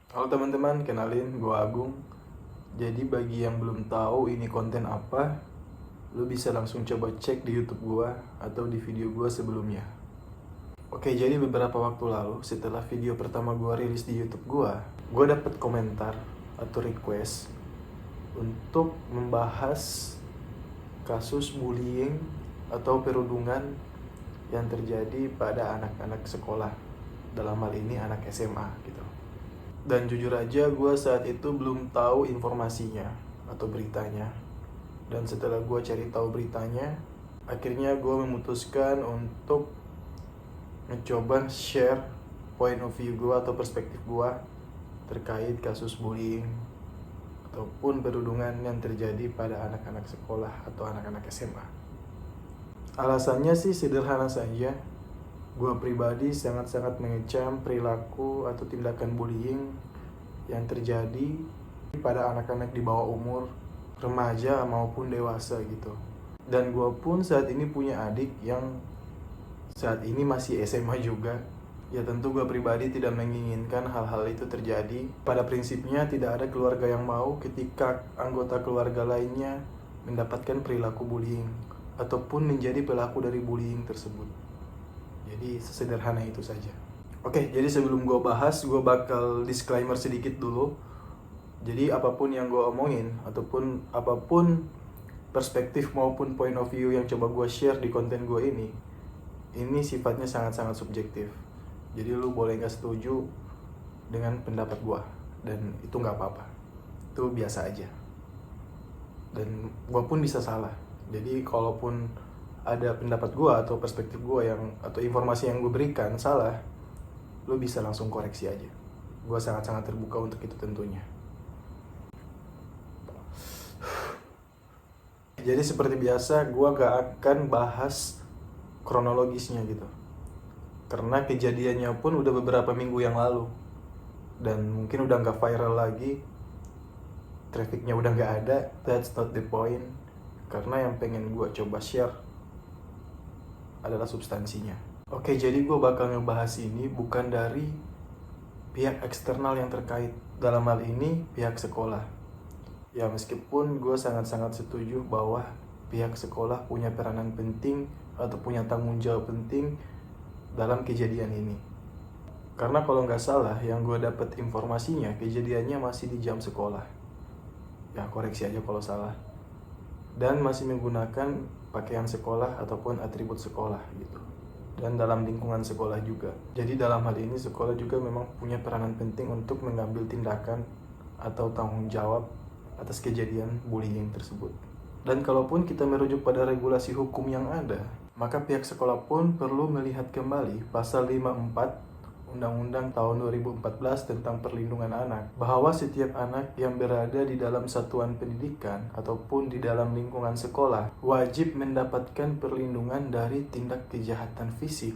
Halo teman-teman, kenalin gue Agung. Jadi bagi yang belum tahu ini konten apa, lu bisa langsung coba cek di YouTube gue atau di video gue sebelumnya. Oke, jadi beberapa waktu lalu setelah video pertama gue rilis di YouTube gue dapet komentar atau request untuk membahas kasus bullying atau perundungan yang terjadi pada anak-anak sekolah. Dalam hal ini anak SMA gitu. Dan jujur aja gue saat itu belum tahu informasinya atau beritanya. Dan setelah gue cari tahu beritanya, akhirnya gue memutuskan untuk mencoba share point of view gue atau perspektif gue terkait kasus bullying ataupun perundungan yang terjadi pada anak-anak sekolah atau anak-anak SMA. Alasannya sih sederhana saja. Gue pribadi sangat-sangat mengecam perilaku atau tindakan bullying yang terjadi pada anak-anak di bawah umur, remaja maupun dewasa gitu. Dan gue pun saat ini punya adik yang saat ini masih SMA juga. Ya tentu gue pribadi tidak menginginkan hal-hal itu terjadi. Pada prinsipnya tidak ada keluarga yang mau ketika anggota keluarga lainnya mendapatkan perilaku bullying ataupun menjadi pelaku dari bullying tersebut. Jadi sesederhana itu saja. Oke, jadi sebelum gue bahas, gue bakal disclaimer sedikit dulu. Jadi apapun yang gue omongin, ataupun apapun perspektif maupun point of view yang coba gue share di konten gue ini sifatnya sangat-sangat subjektif. Jadi lu boleh gak setuju dengan pendapat gue, dan itu gak apa-apa. Itu biasa aja. Dan gue pun bisa salah. Jadi kalaupun ada pendapat gue atau perspektif gue yang atau informasi yang gue berikan salah, lo bisa langsung koreksi aja. Gue sangat-sangat terbuka untuk itu tentunya. Jadi seperti biasa, gue gak akan bahas kronologisnya gitu, karena kejadiannya pun udah beberapa minggu yang lalu dan mungkin udah gak viral lagi, trafficnya udah gak ada. That's not the point. Karena yang pengen gue coba share adalah substansinya. Oke, jadi gue bakal ngebahas ini bukan dari pihak eksternal yang terkait. Dalam hal ini pihak sekolah. Ya meskipun gue sangat-sangat setuju bahwa pihak sekolah punya peranan penting atau punya tanggung jawab penting dalam kejadian ini. Karena kalau nggak salah yang gue dapat informasinya, kejadiannya masih di jam sekolah. Ya koreksi aja kalau salah. Dan masih menggunakan pakaian sekolah ataupun atribut sekolah gitu. Dan dalam lingkungan sekolah juga. Jadi dalam hal ini sekolah juga memang punya peranan penting untuk mengambil tindakan atau tanggung jawab atas kejadian bullying tersebut. Dan kalaupun kita merujuk pada regulasi hukum yang ada, maka pihak sekolah pun perlu melihat kembali pasal 54 Undang-Undang tahun 2014 tentang perlindungan anak, bahwa setiap anak yang berada di dalam satuan pendidikan ataupun di dalam lingkungan sekolah wajib mendapatkan perlindungan dari tindak kejahatan fisik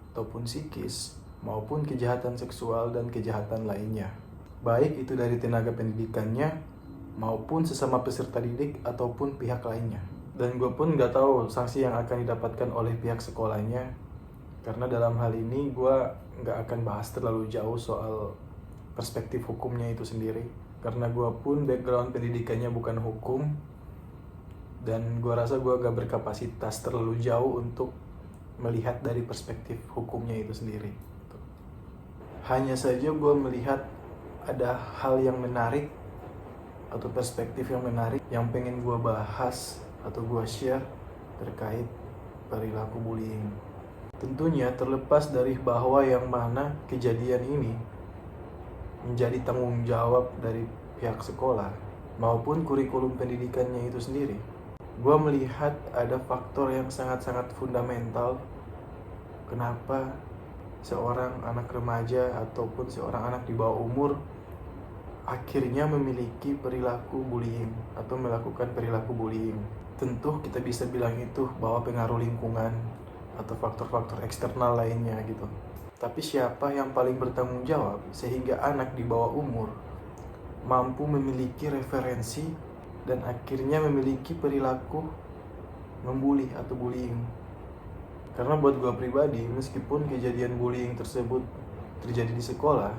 ataupun psikis maupun kejahatan seksual dan kejahatan lainnya, baik itu dari tenaga pendidikannya maupun sesama peserta didik ataupun pihak lainnya. Dan gue pun gak tahu sanksi yang akan didapatkan oleh pihak sekolahnya, karena dalam hal ini gue gak akan bahas terlalu jauh soal perspektif hukumnya itu sendiri, karena gue pun background pendidikannya bukan hukum, dan gue rasa gue gak berkapasitas terlalu jauh untuk melihat dari perspektif hukumnya itu sendiri. Hanya saja gue melihat ada hal yang menarik atau perspektif yang menarik yang pengen gue bahas atau gue share terkait perilaku bullying. Tentunya terlepas dari bahwa yang mana kejadian ini menjadi tanggung jawab dari pihak sekolah maupun kurikulum pendidikannya itu sendiri, gue melihat ada faktor yang sangat-sangat fundamental kenapa seorang anak remaja ataupun seorang anak di bawah umur akhirnya memiliki perilaku bullying atau melakukan perilaku bullying. Tentu kita bisa bilang itu bahwa pengaruh lingkungan atau faktor-faktor eksternal lainnya gitu. Tapi siapa yang paling bertanggung jawab sehingga anak di bawah umur mampu memiliki referensi dan akhirnya memiliki perilaku membuli atau bullying? Karena buat gue pribadi, meskipun kejadian bullying tersebut terjadi di sekolah,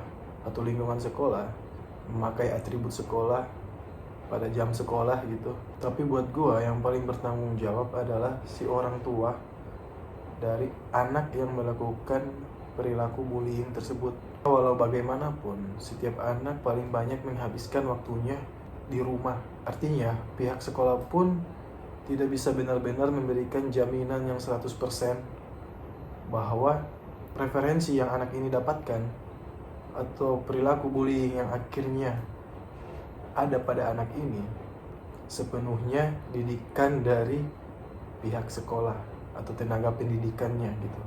atau lingkungan sekolah, memakai atribut sekolah pada jam sekolah gitu. Tapi buat gua yang paling bertanggung jawab adalah si orang tua dari anak yang melakukan perilaku bullying tersebut. Walau bagaimanapun, setiap anak paling banyak menghabiskan waktunya di rumah. Artinya, pihak sekolah pun tidak bisa benar-benar memberikan jaminan yang 100% bahwa preferensi yang anak ini dapatkan atau perilaku bullying yang akhirnya ada pada anak ini sepenuhnya didikan dari pihak sekolah atau tenaga pendidikannya gitu.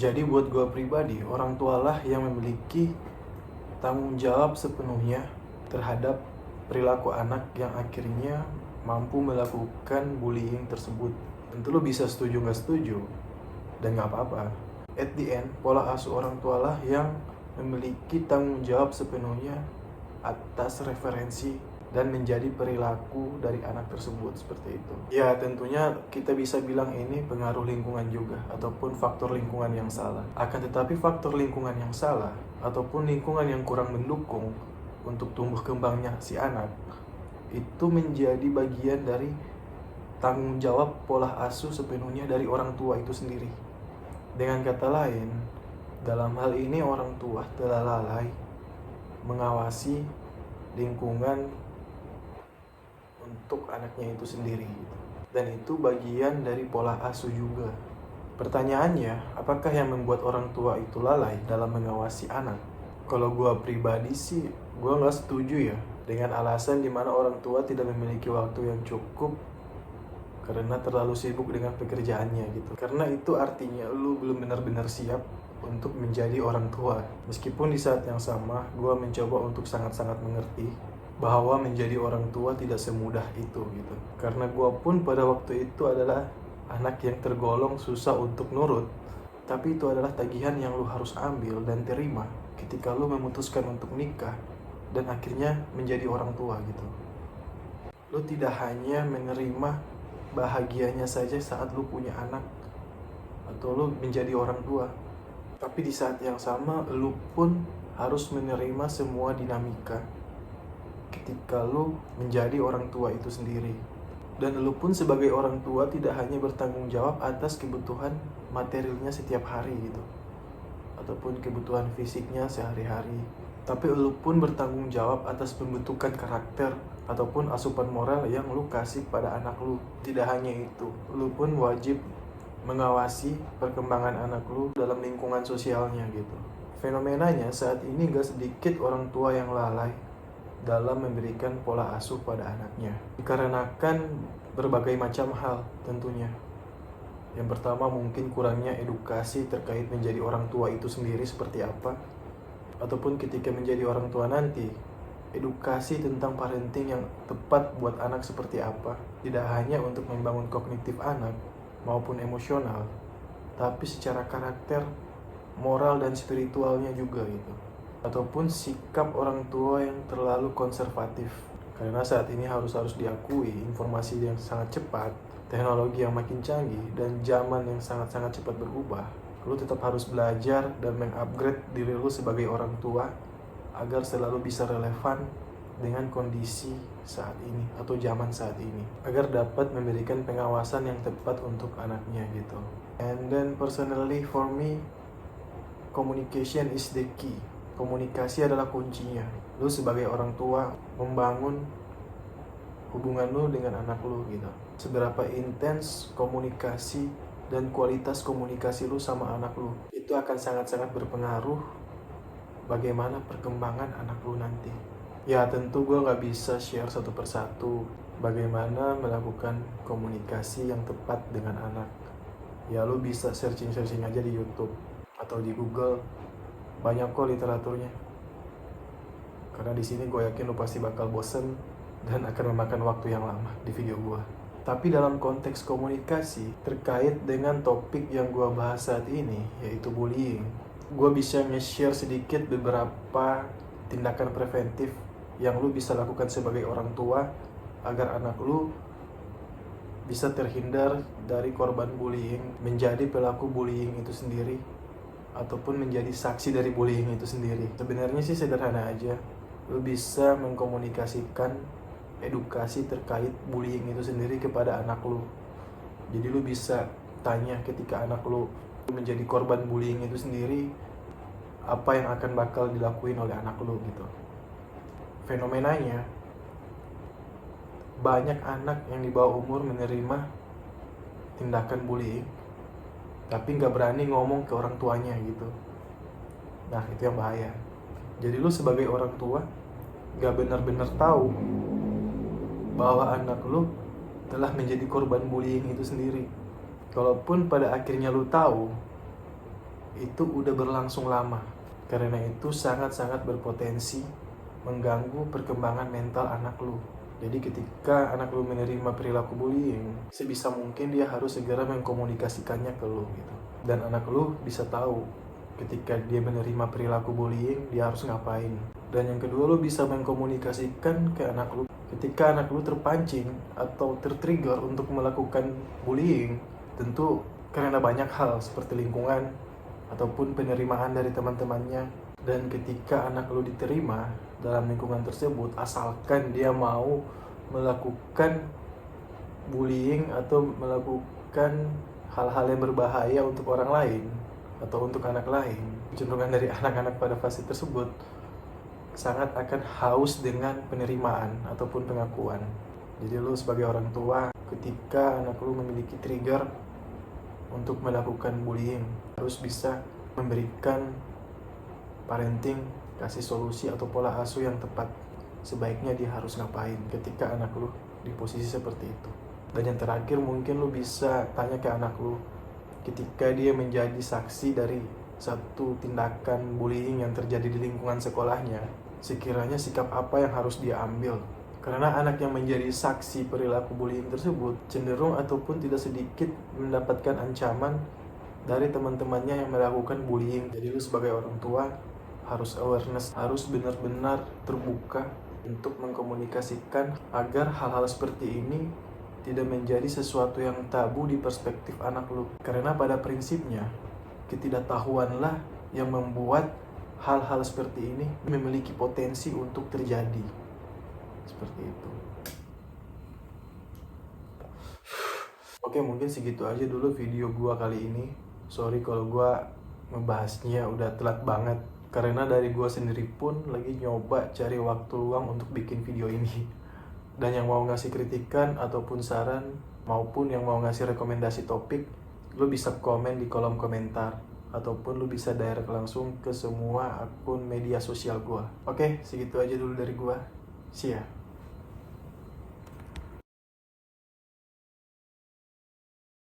Jadi buat gue pribadi, orang tualah yang memiliki tanggung jawab sepenuhnya terhadap perilaku anak yang akhirnya mampu melakukan bullying tersebut. Tentu lo bisa setuju gak setuju, dan gak apa-apa. At the end, pola asuh orang tualah yang memiliki tanggung jawab sepenuhnya atas referensi dan menjadi perilaku dari anak tersebut seperti itu. Ya tentunya kita bisa bilang ini pengaruh lingkungan juga ataupun faktor lingkungan yang salah. Akan tetapi faktor lingkungan yang salah ataupun lingkungan yang kurang mendukung untuk tumbuh kembangnya si anak itu menjadi bagian dari tanggung jawab pola asuh sepenuhnya dari orang tua itu sendiri. Dengan kata lain, dalam hal ini orang tua telah lalai mengawasi lingkungan untuk anaknya itu sendiri, dan itu bagian dari pola asuh juga. Pertanyaannya, apakah yang membuat orang tua itu lalai dalam mengawasi anak? Kalau gue pribadi sih, gue nggak setuju ya dengan alasan dimana orang tua tidak memiliki waktu yang cukup karena terlalu sibuk dengan pekerjaannya gitu. Karena itu artinya lu belum benar-benar siap untuk menjadi orang tua. Meskipun di saat yang sama, gue mencoba untuk sangat-sangat mengerti bahwa menjadi orang tua tidak semudah itu gitu. Karena gue pun pada waktu itu adalah anak yang tergolong susah untuk nurut. Tapi itu adalah tagihan yang lu harus ambil dan terima ketika lu memutuskan untuk nikah dan akhirnya menjadi orang tua gitu. Lu tidak hanya menerima bahagianya saja saat lu punya anak atau lu menjadi orang tua, tapi di saat yang sama lu pun harus menerima semua dinamika ketika lu menjadi orang tua itu sendiri. Dan lu pun sebagai orang tua tidak hanya bertanggung jawab atas kebutuhan materialnya setiap hari gitu, ataupun kebutuhan fisiknya sehari-hari, tapi lu pun bertanggung jawab atas pembentukan karakter ataupun asupan moral yang lu kasih pada anak lu. Tidak hanya itu, lu pun wajib mengawasi perkembangan anak lu dalam lingkungan sosialnya gitu. Fenomenanya saat ini gak sedikit orang tua yang lalai dalam memberikan pola asuh pada anaknya, dikarenakan berbagai macam hal tentunya. Yang pertama mungkin kurangnya edukasi terkait menjadi orang tua itu sendiri seperti apa, ataupun ketika menjadi orang tua nanti, edukasi tentang parenting yang tepat buat anak seperti apa. Tidak hanya untuk membangun kognitif anak maupun emosional, tapi secara karakter, moral dan spiritualnya juga gitu. Ataupun sikap orang tua yang terlalu konservatif. Karena saat ini harus diakui informasi yang sangat cepat, teknologi yang makin canggih, dan zaman yang sangat-sangat cepat berubah. Lu tetap harus belajar dan mengupgrade diri lu sebagai orang tua agar selalu bisa relevan dengan kondisi saat ini atau zaman saat ini, agar dapat memberikan pengawasan yang tepat untuk anaknya gitu. And then personally for me, communication is the key. Komunikasi adalah kuncinya. Lu sebagai orang tua membangun hubungan lu dengan anak lu gitu. Seberapa intens komunikasi dan kualitas komunikasi lu sama anak lu, itu akan sangat-sangat berpengaruh bagaimana perkembangan anak lu nanti. Ya tentu gue gak bisa share satu persatu bagaimana melakukan komunikasi yang tepat dengan anak. Ya lu bisa searching aja di YouTube atau di Google. Banyak kok literaturnya. Karena di sini gue yakin lo pasti bakal bosen dan akan memakan waktu yang lama di video gue. Tapi dalam konteks komunikasi terkait dengan topik yang gue bahas saat ini, yaitu bullying, gue bisa nge-share sedikit beberapa tindakan preventif yang lo bisa lakukan sebagai orang tua agar anak lo bisa terhindar dari korban bullying, menjadi pelaku bullying itu sendiri, ataupun menjadi saksi dari bullying itu sendiri. Sebenarnya sih sederhana aja. Lu bisa mengkomunikasikan edukasi terkait bullying itu sendiri kepada anak lu. Jadi lu bisa tanya ketika anak lu menjadi korban bullying itu sendiri, apa yang akan bakal dilakuin oleh anak lu gitu. Fenomenanya, banyak anak yang di bawah umur menerima tindakan bullying, tapi nggak berani ngomong ke orang tuanya gitu. Nah, itu yang bahaya. Jadi lu sebagai orang tua nggak benar-benar tahu bahwa anak lu telah menjadi korban bullying itu sendiri. Kalaupun pada akhirnya lu tahu, itu udah berlangsung lama. Karena itu sangat-sangat berpotensi mengganggu perkembangan mental anak lu. Jadi ketika anak lu menerima perilaku bullying, sebisa mungkin dia harus segera mengkomunikasikannya ke lu gitu. Dan anak lu bisa tahu ketika dia menerima perilaku bullying, dia harus ngapain. Dan yang kedua, lu bisa mengkomunikasikan ke anak lu ketika anak lu terpancing atau tertrigger untuk melakukan bullying. Tentu karena banyak hal seperti lingkungan ataupun penerimaan dari teman-temannya. Dan ketika anak lu diterima dalam lingkungan tersebut, asalkan dia mau melakukan bullying atau melakukan hal-hal yang berbahaya untuk orang lain atau untuk anak lain, kecenderungan dari anak-anak pada fase tersebut sangat akan haus dengan penerimaan ataupun pengakuan. Jadi lu sebagai orang tua, ketika anak lu memiliki trigger untuk melakukan bullying, harus bisa memberikan parenting, kasih solusi atau pola asuh yang tepat. Sebaiknya dia harus ngapain ketika anak lu di posisi seperti itu. Dan yang terakhir, mungkin lu bisa tanya ke anak lu ketika dia menjadi saksi dari satu tindakan bullying yang terjadi di lingkungan sekolahnya, sekiranya sikap apa yang harus dia ambil. Karena anak yang menjadi saksi perilaku bullying tersebut cenderung ataupun tidak sedikit mendapatkan ancaman dari teman-temannya yang melakukan bullying. Jadi lu sebagai orang tua harus awareness, harus benar-benar terbuka untuk mengkomunikasikan agar hal-hal seperti ini tidak menjadi sesuatu yang tabu di perspektif anak lu. Karena pada prinsipnya, ketidaktahuanlah yang membuat hal-hal seperti ini memiliki potensi untuk terjadi. Seperti itu. Oke, mungkin segitu aja dulu video gua kali ini. Sorry kalau gua ngebahasnya udah telat banget, karena dari gua sendiri pun lagi nyoba cari waktu luang untuk bikin video ini. Dan yang mau ngasih kritikan ataupun saran, maupun yang mau ngasih rekomendasi topik, lu bisa komen di kolom komentar, ataupun lu bisa direct langsung ke semua akun media sosial gua. Oke, segitu aja dulu dari gua. See ya.